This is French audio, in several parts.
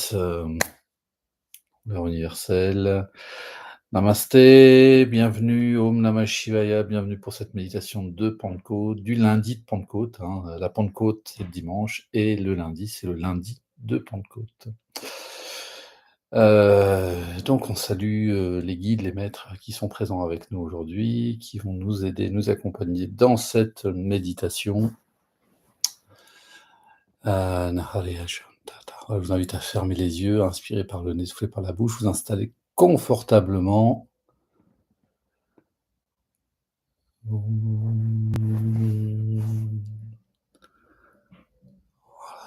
Tous, l'heure universelle. Namasté, bienvenue, Om Namah Shivaya, bienvenue pour cette méditation de Pentecôte, du lundi de Pentecôte, hein. La Pentecôte, c'est le dimanche et le lundi, c'est le lundi de Pentecôte. Donc on salue, les guides, les maîtres qui sont présents avec nous aujourd'hui, qui vont nous aider, nous accompagner dans cette méditation. Naharaya Shantata. Je vous invite à fermer les yeux, inspirer par le nez, souffler par la bouche, vous installer confortablement.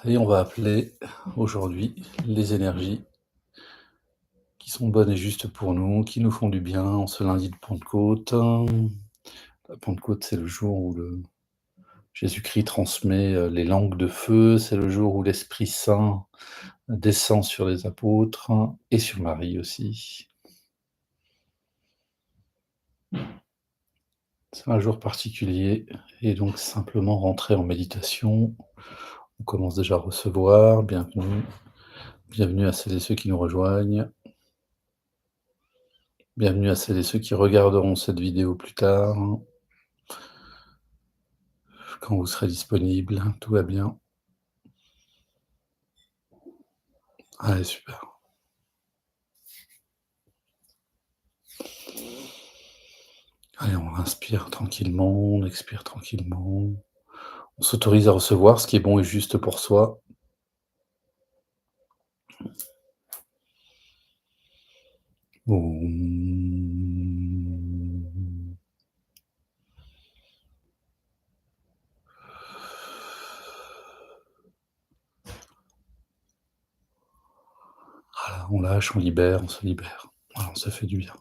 Et on va appeler aujourd'hui les énergies qui sont bonnes et justes pour nous, qui nous font du bien en ce lundi de Pentecôte. La Pentecôte, c'est le jour où Jésus-Christ transmet les langues de feu, c'est le jour où l'Esprit Saint descend sur les apôtres et sur Marie aussi. C'est un jour particulier et donc simplement rentrer en méditation. On commence déjà à recevoir. Bienvenue. Bienvenue à celles et ceux qui nous rejoignent. Bienvenue à celles et ceux qui regarderont cette vidéo plus tard. Quand vous serez disponible, tout va bien. Allez, super. Allez, on inspire tranquillement, on expire tranquillement. On s'autorise à recevoir ce qui est bon et juste pour soi. Voilà, on lâche, on libère, on se libère. Voilà, on se fait du bien.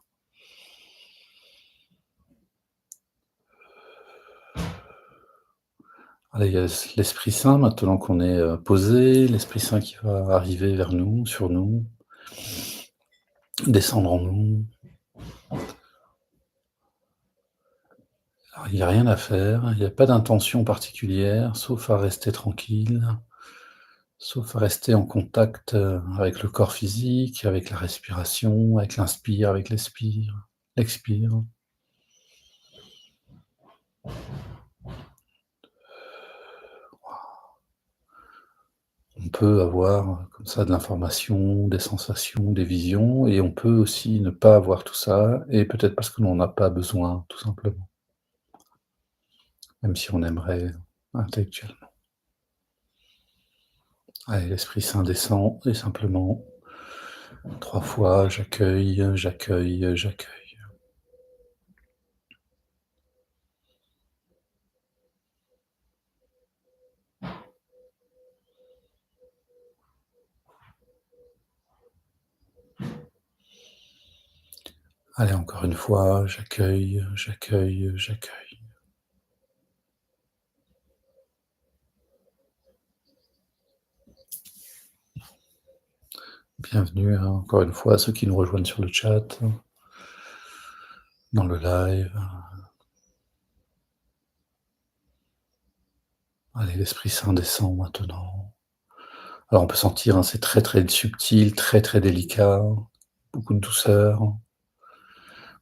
Allez, il y a l'Esprit Saint, maintenant qu'on est posé, l'Esprit Saint qui va arriver vers nous, sur nous, descendre en nous. Alors, il n'y a rien à faire, il n'y a pas d'intention particulière, sauf à rester tranquille, sauf à rester en contact avec le corps physique, avec la respiration, avec l'inspire, avec l'expire. On peut avoir comme ça de l'information, des sensations, des visions, et on peut aussi ne pas avoir tout ça, et peut-être parce que l'on n'en a pas besoin, tout simplement. Même si on aimerait intellectuellement. Allez, l'Esprit Saint descend, et simplement, 3 fois, j'accueille, j'accueille, j'accueille. Allez, encore une fois, j'accueille, j'accueille, j'accueille. Bienvenue, encore une fois, à ceux qui nous rejoignent sur le chat, dans le live. Allez, l'Esprit Saint descend maintenant. Alors on peut sentir, c'est très très subtil, très très délicat, beaucoup de douceur.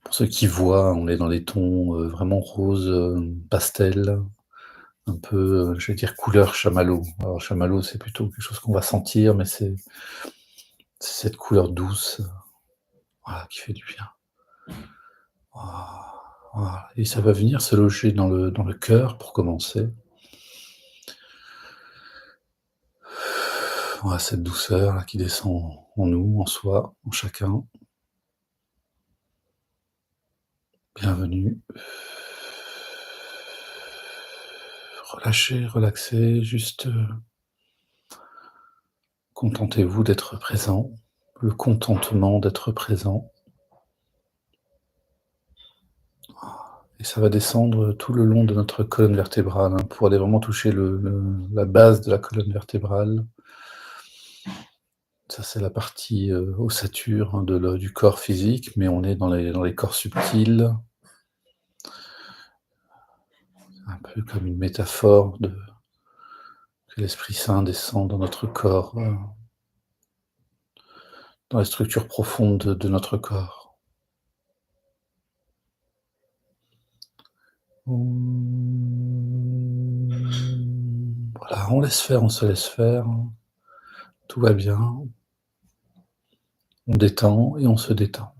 Pour ceux qui voient, on est dans des tons vraiment rose, pastel, un peu, je vais dire couleur chamallow. Alors chamallow, c'est plutôt quelque chose qu'on va sentir, mais c'est cette couleur douce, voilà, qui fait du bien. Voilà. Et ça va venir se loger dans le cœur pour commencer. Voilà, cette douceur là, qui descend en nous, en soi, en chacun. Bienvenue. Relâchez, relaxez, juste contentez-vous d'être présent, le contentement d'être présent. Et ça va descendre tout le long de notre colonne vertébrale, pour aller vraiment toucher la base de la colonne vertébrale. Ça, c'est la partie ossature du corps physique, mais on est dans les corps subtils. Un peu comme une métaphore que l'Esprit Saint descend dans notre corps dans les structures profondes de notre corps. Voilà, on laisse faire, on se laisse faire, tout va bien. On détend et on se détend.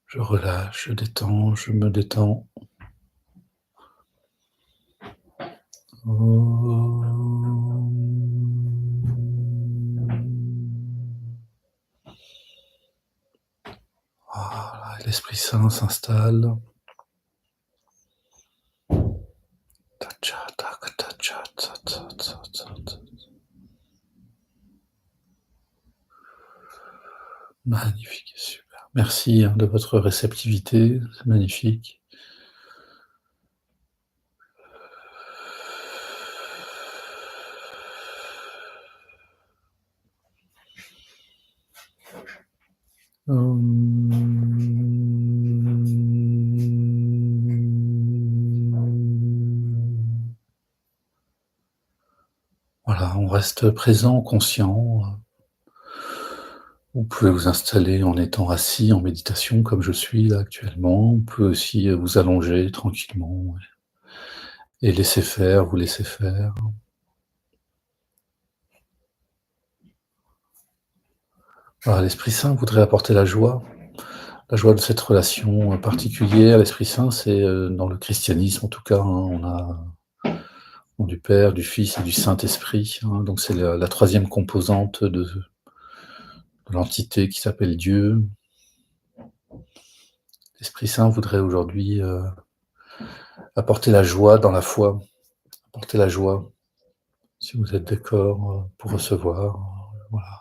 Je relâche, je détends, je me détends. Voilà, l'Esprit Saint s'installe. Magnifique, super. Merci, de votre réceptivité, c'est magnifique. Voilà, on reste présent, conscient. Vous pouvez vous installer en étant assis en méditation comme je suis là actuellement. Vous pouvez aussi, vous allonger tranquillement et laisser faire, vous laisser faire. Voilà, l'Esprit Saint voudrait apporter la joie de cette relation, particulière. L'Esprit Saint, c'est, dans le christianisme en tout cas, on a du Père, du Fils et du Saint-Esprit, donc c'est la 3e composante de l'entité qui s'appelle Dieu. L'Esprit Saint voudrait aujourd'hui, apporter la joie dans la foi, apporter la joie. Si vous êtes d'accord, pour recevoir, voilà.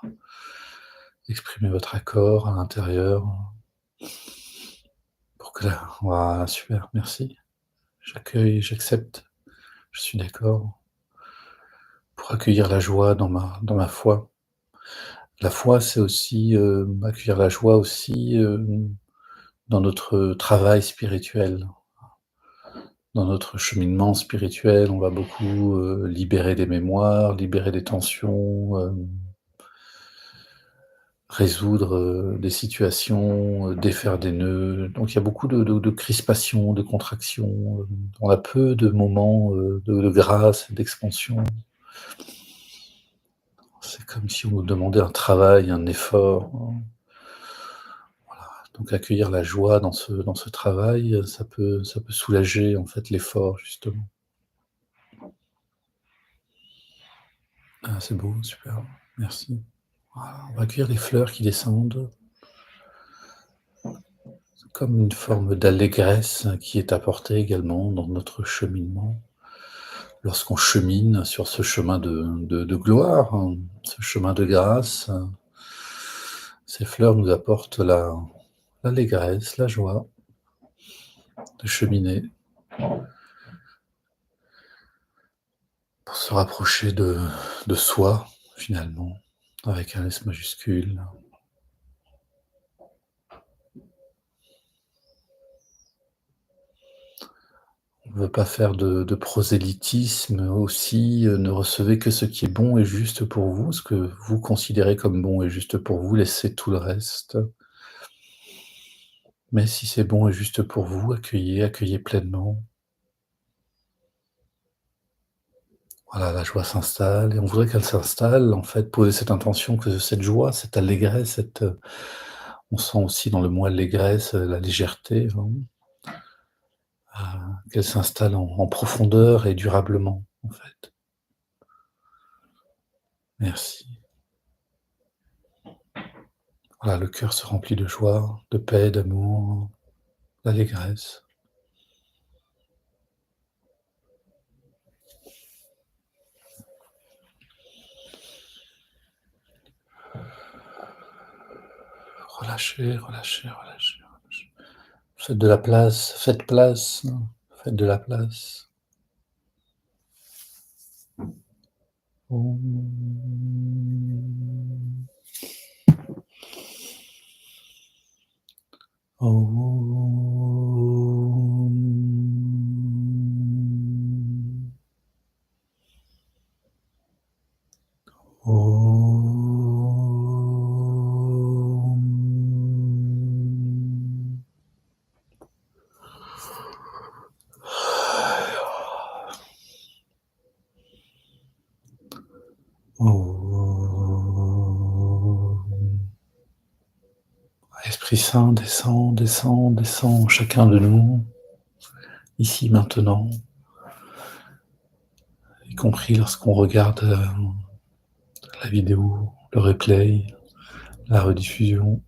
Exprimez votre accord à l'intérieur, pour que la voilà, super, merci. J'accueille, j'accepte, je suis d'accord, pour accueillir la joie dans ma foi. La foi, c'est aussi, accueillir la joie aussi, dans notre travail spirituel. Dans notre cheminement spirituel, on va beaucoup, libérer des mémoires, libérer des tensions, résoudre, des situations, défaire des nœuds. Donc il y a beaucoup de crispation, de contraction, on a peu de moments, de grâce, d'expansion. C'est comme si on nous demandait un travail, un effort, voilà. Donc accueillir la joie dans ce travail, ça peut soulager en fait l'effort justement. Ah c'est beau, super, merci. Voilà, on va accueillir les fleurs qui descendent. Comme une forme d'allégresse qui est apportée également dans notre cheminement. Lorsqu'on chemine sur ce chemin de gloire, ce chemin de grâce, ces fleurs nous apportent l'allégresse, la joie de cheminer pour se rapprocher de soi, finalement, avec un S majuscule. On ne veut pas faire de prosélytisme aussi, ne recevez que ce qui est bon et juste pour vous, ce que vous considérez comme bon et juste pour vous, laissez tout le reste. Mais si c'est bon et juste pour vous, accueillez, accueillez pleinement. Voilà, la joie s'installe et on voudrait qu'elle s'installe, en fait, poser cette intention que cette joie, cette allégresse, on sent aussi dans le mot allégresse, la légèreté, qu'elle s'installe en profondeur et durablement, en fait. Merci. Voilà, le cœur se remplit de joie, de paix, d'amour, d'allégresse. Relâchez, relâchez, relâchez, relâchez. Faites de la place, faites place, faites de la place. Om. Om. Om. l'Esprit Saint descend, descend, descend en chacun de nous, ici, maintenant, y compris lorsqu'on regarde, la vidéo, le replay, la rediffusion.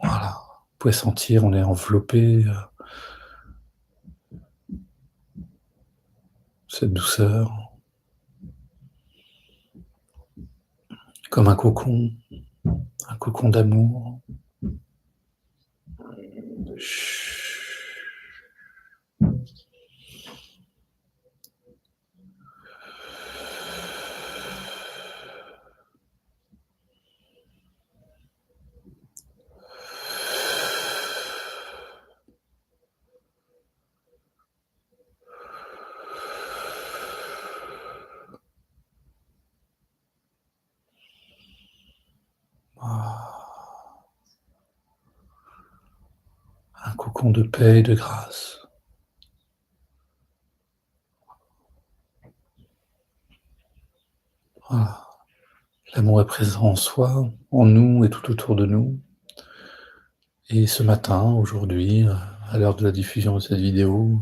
Voilà. Vous pouvez sentir, on est enveloppé, cette douceur, comme un cocon d'amour. Un cocon de paix et de grâce. Voilà. L'amour est présent en soi, en nous et tout autour de nous. Et ce matin, aujourd'hui, à l'heure de la diffusion de cette vidéo,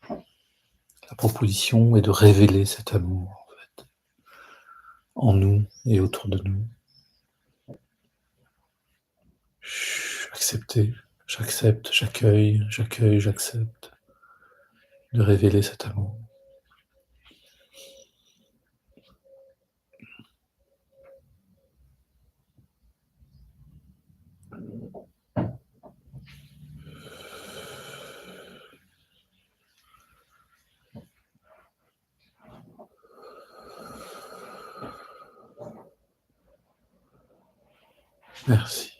la proposition est de révéler cet amour, en fait, en nous et autour de nous. Accepter, j'accepte, j'accueille, j'accueille, j'accepte de révéler cet amour. Merci.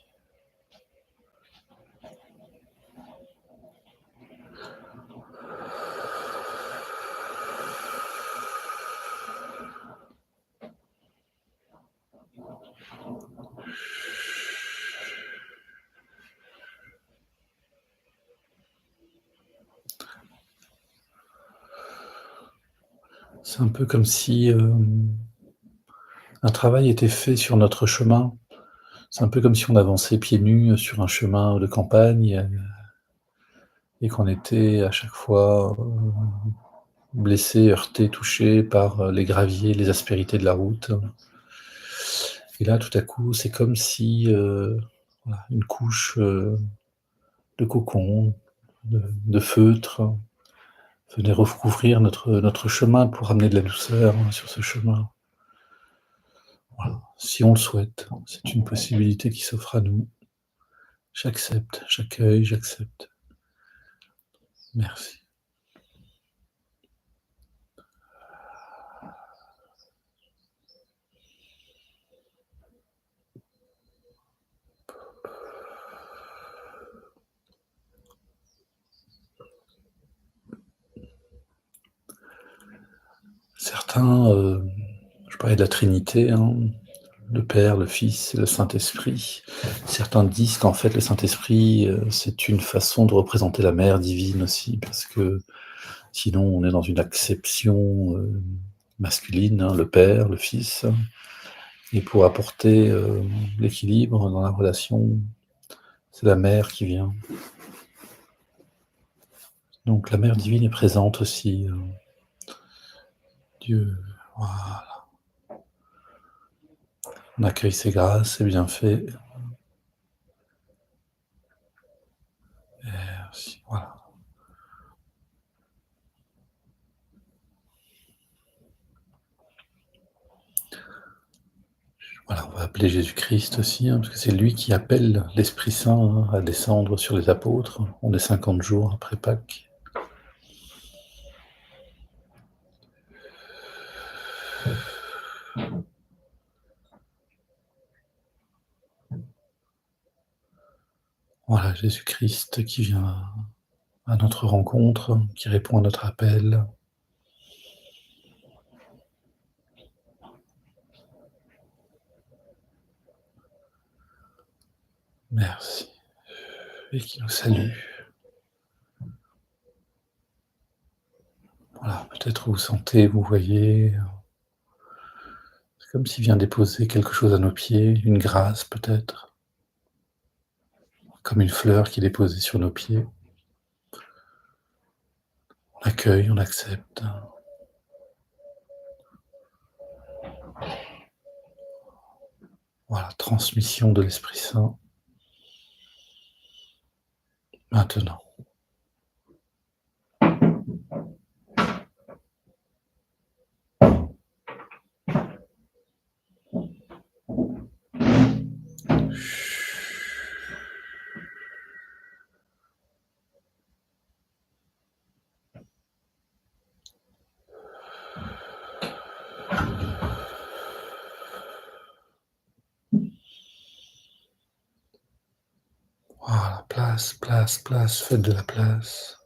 C'est un peu comme si, un travail était fait sur notre chemin. C'est un peu comme si on avançait pieds nus sur un chemin de campagne, et qu'on était à chaque fois, blessé, heurté, touché par, les graviers, les aspérités de la route. Et là, tout à coup, c'est comme si, voilà, une couche, de cocon, de feutre venait recouvrir notre chemin pour amener de la douceur sur ce chemin. Voilà, si on le souhaite, c'est une possibilité qui s'offre à nous. J'accepte, j'accueille, j'accepte. Merci. Certains, je parlais de la Trinité, hein, le Père, le Fils et le Saint-Esprit. Certains disent qu'en fait le Saint-Esprit, c'est une façon de représenter la Mère divine aussi, parce que sinon on est dans une acception, masculine, hein, le Père, le Fils, et pour apporter, l'équilibre dans la relation, c'est la Mère qui vient. Donc la Mère divine est présente aussi, Dieu, voilà. On accueille ses grâces, ses bienfaits. Merci, voilà. Voilà, on va appeler Jésus-Christ aussi, hein, parce que c'est lui qui appelle l'Esprit Saint, hein, à descendre sur les apôtres. On est 50 jours après Pâques. Voilà, Jésus-Christ qui vient à notre rencontre, qui répond à notre appel. Merci. Et qui nous salue. peut-être vous sentez, vous voyez, c'est comme s'il vient déposer quelque chose à nos pieds, une grâce peut-être, comme une fleur qui est déposée sur nos pieds. On accueille, on accepte. Voilà, transmission de l'Esprit Saint. Maintenant. Voilà, place, place, place, faites de la place.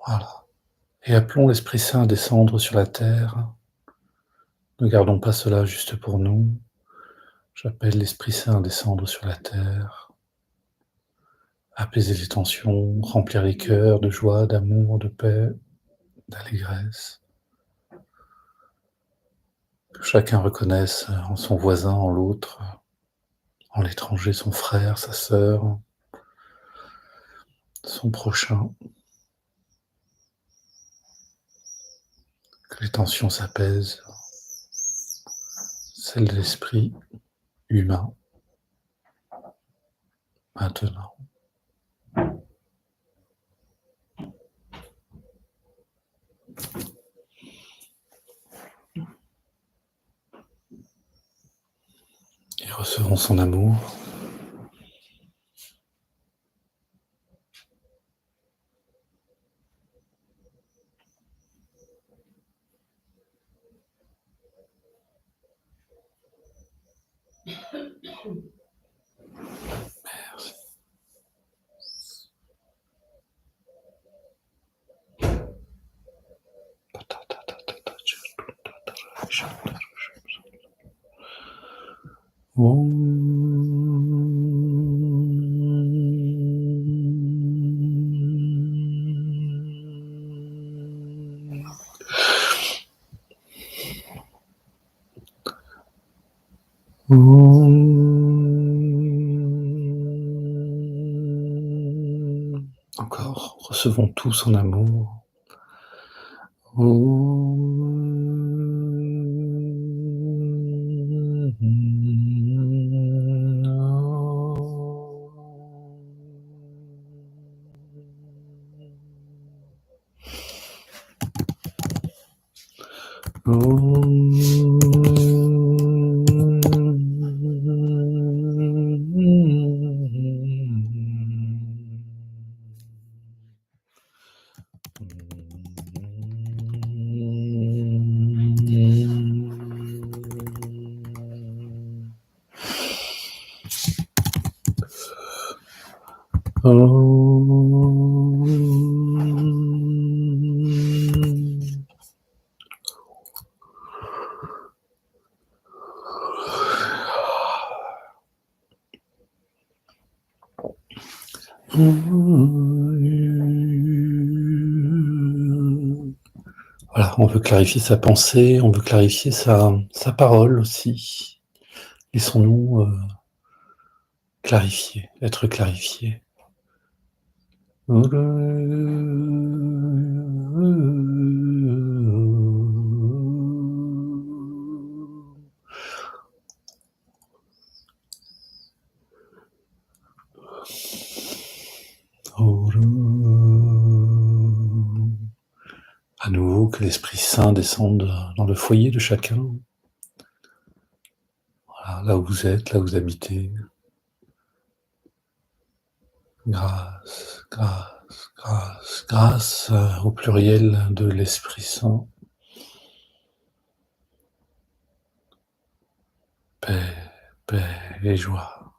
Voilà. Et appelons l'Esprit Saint à descendre sur la terre. Ne gardons pas cela juste pour nous. J'appelle l'Esprit Saint à descendre sur la terre, apaiser les tensions, remplir les cœurs de joie, d'amour, de paix, d'allégresse. Que chacun reconnaisse en son voisin, en l'autre, en l'étranger, son frère, sa sœur, son prochain. Que les tensions s'apaisent, celles de l'esprit humain, maintenant. Et recevons son amour. Merci. Encore, recevons tout son amour. Voilà, on veut clarifier sa pensée, on veut clarifier sa parole aussi. Laissons-nous clarifier, être clarifiés. À nouveau, que l'Esprit Saint descende dans le foyer de chacun. Voilà, là où vous êtes, là où vous habitez. Grâce, grâce, grâce, grâce au pluriel de l'Esprit Saint. Paix, paix et joie.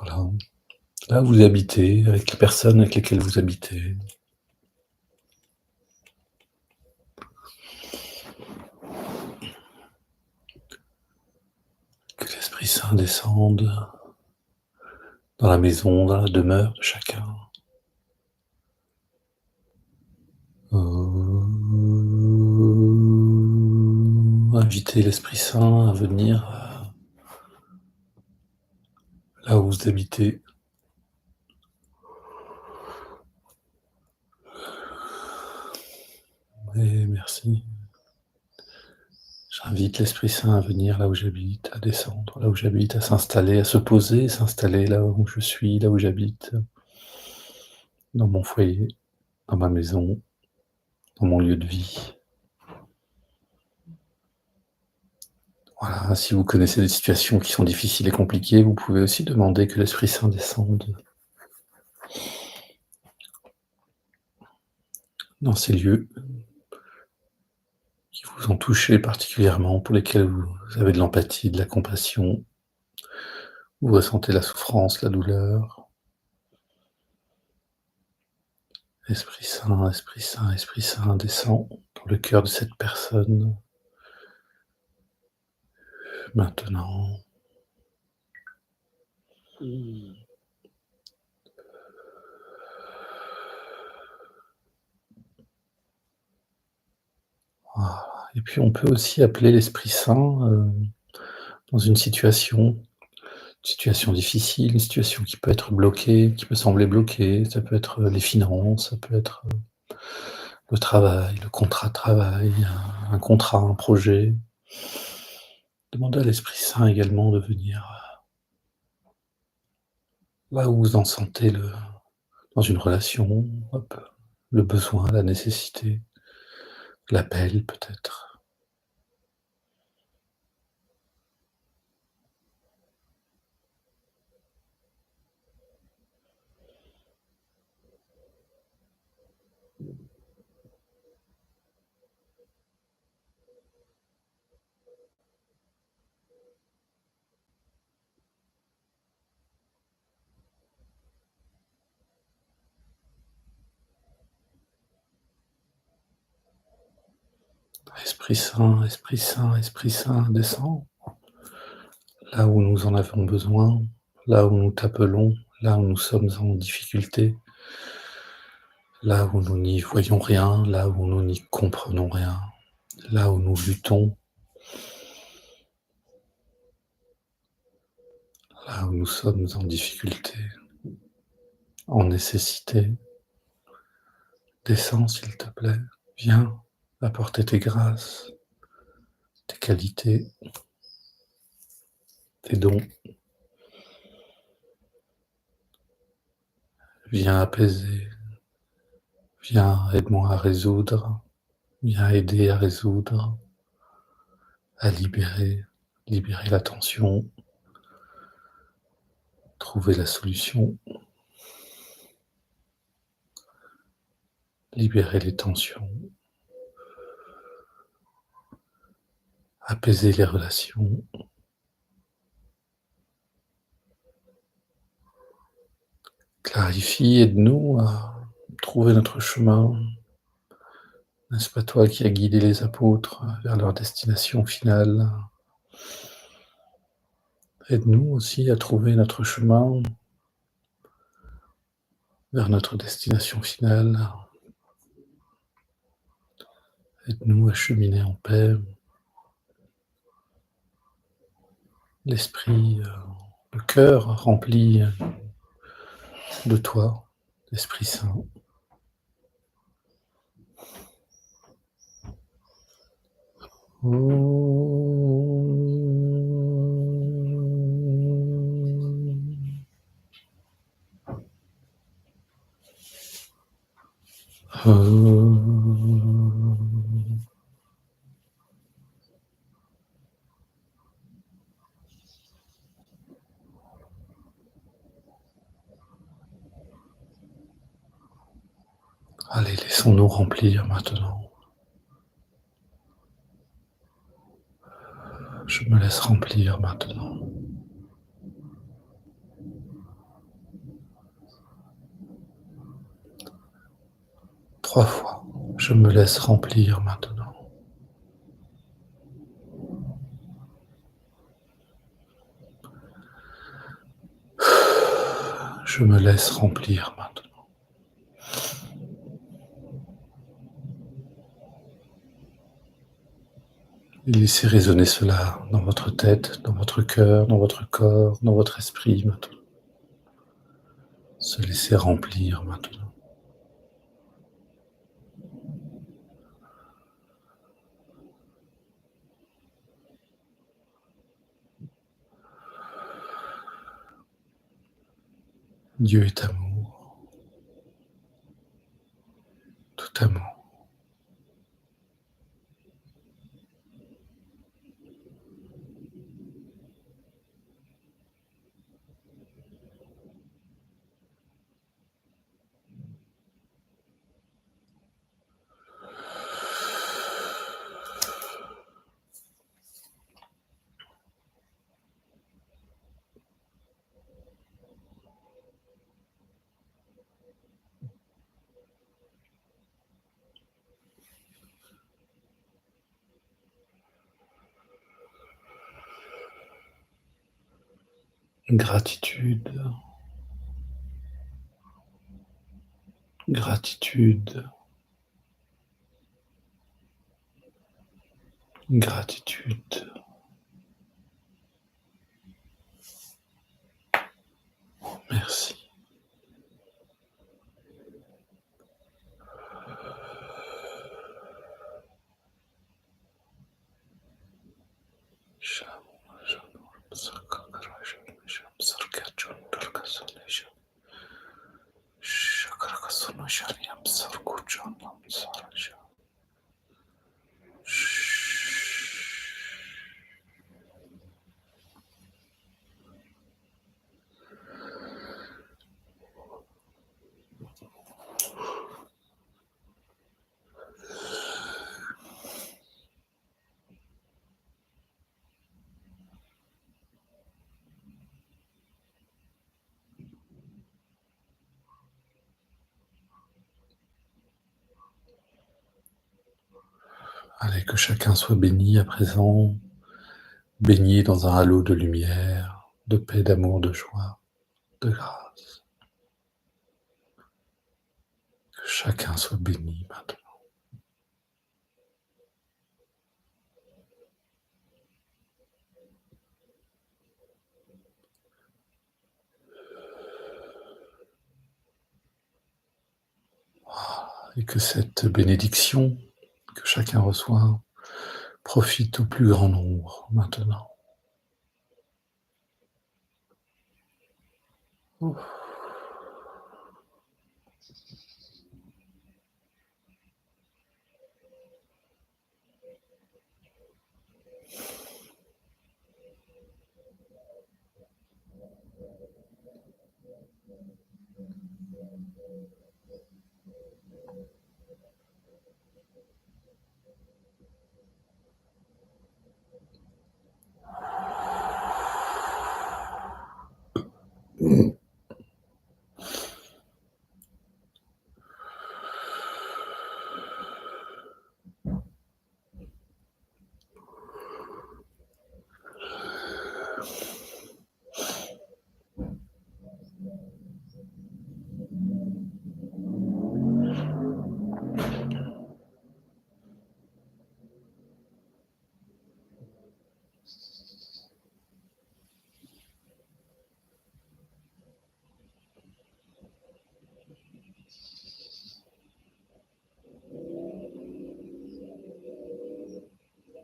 Voilà. Là où vous habitez, avec les personnes avec lesquelles vous habitez. Que l'Esprit Saint descende dans la maison, dans la demeure de chacun. Invitez l'Esprit Saint à venir là où vous habitez. Et merci. J'invite l'Esprit Saint à venir là où j'habite, à descendre là où j'habite, à s'installer, à se poser, s'installer là où je suis, là où j'habite, dans mon foyer, dans ma maison, dans mon lieu de vie. Voilà, si vous connaissez des situations qui sont difficiles et compliquées, vous pouvez aussi demander que l'Esprit Saint descende dans ces lieux qui vous ont touché particulièrement, pour lesquels vous avez de l'empathie, de la compassion, vous ressentez la souffrance, la douleur. Esprit Saint, Esprit Saint, Esprit Saint, descend dans le cœur de cette personne, maintenant. Voilà. Et puis on peut aussi appeler l'Esprit Saint, dans une situation difficile, une situation qui peut être bloquée, qui peut sembler bloquée. Ça peut être les finances, ça peut être le travail, le contrat de travail, un contrat, un projet. Demandez à l'Esprit Saint également de venir là où vous en sentez dans une relation, hop, le besoin, la nécessité, l'appel peut-être. Esprit Saint, Esprit Saint, Esprit Saint, descend là où nous en avons besoin, là où nous t'appelons, là où nous sommes en difficulté, là où nous n'y voyons rien, là où nous n'y comprenons rien, là où nous luttons, là où nous sommes en difficulté, en nécessité. Descends s'il te plaît, viens apporter tes grâces, tes qualités, tes dons. Viens apaiser, viens aide-moi à résoudre, viens aider à résoudre, à libérer la tension, trouver la solution, libérer les tensions, apaiser les relations. Clarifie, aide-nous à trouver notre chemin. N'est-ce pas toi qui as guidé les apôtres vers leur destination finale? Aide-nous aussi à trouver notre chemin vers notre destination finale. Aide-nous à cheminer en paix. L'esprit, le cœur rempli de toi, Esprit Saint. Allez, laissons-nous remplir maintenant. Je me laisse remplir maintenant. 3 fois. Je me laisse remplir maintenant. Je me laisse remplir maintenant. Et laissez résonner cela dans votre tête, dans votre cœur, dans votre corps, dans votre esprit maintenant. Se laisser remplir maintenant. Dieu est amour, tout amour. Gratitude, gratitude, gratitude. Merci. Allez, que chacun soit béni à présent, baigné dans un halo de lumière, de paix, d'amour, de joie, de grâce. Que chacun soit béni maintenant. Et que cette bénédiction que chacun reçoit profite au plus grand nombre maintenant. Ouf.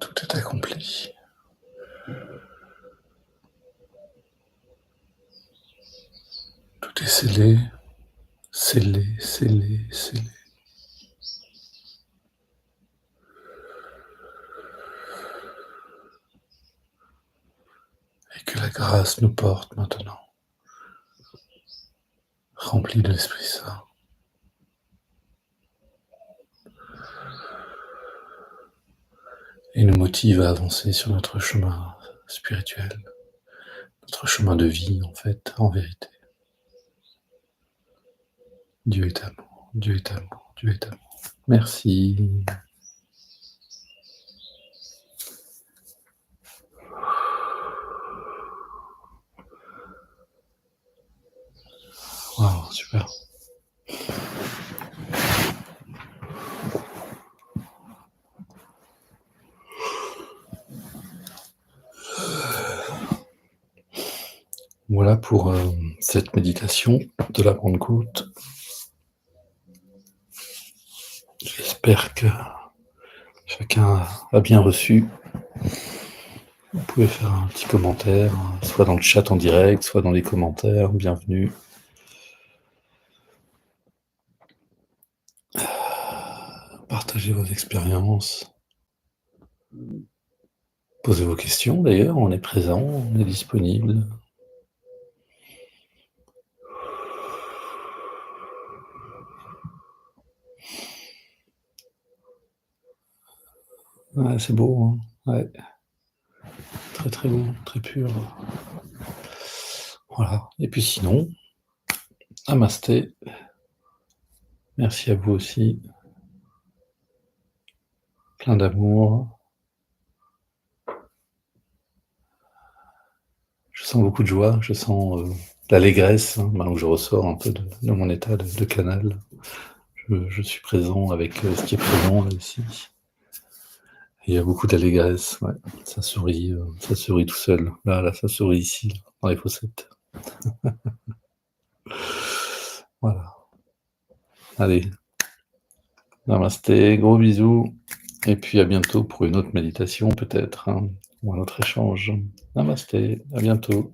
Tout est accompli. Tout est scellé, scellé, scellé, scellé. Et que la grâce nous porte maintenant, remplis de l'Esprit Saint. Et nous motive à avancer sur notre chemin spirituel, notre chemin de vie en fait, en vérité. Dieu est amour, Dieu est amour, Dieu est amour. Merci. Waouh, super. Voilà pour, cette méditation de la Pentecôte. J'espère que chacun a bien reçu. Vous pouvez faire un petit commentaire, soit dans le chat en direct, soit dans les commentaires. Bienvenue. Partagez vos expériences. Posez vos questions d'ailleurs, on est présent, on est disponible. Ouais, c'est beau, hein? Ouais. Très, très beau, très pur. Voilà, et puis sinon, namasté. Merci à vous aussi. Plein d'amour. Je sens beaucoup de joie, je sens, l'allégresse, hein, maintenant que je ressors un peu de mon état de canal. Je suis présent avec, ce qui est présent là ici. Il y a beaucoup d'allégresse, ouais. Ça sourit tout seul. Là, ça sourit ici, là, dans les fossettes. Voilà. Allez, namasté, gros bisous et puis à bientôt pour une autre méditation peut-être, hein, ou un autre échange. Namasté, à bientôt.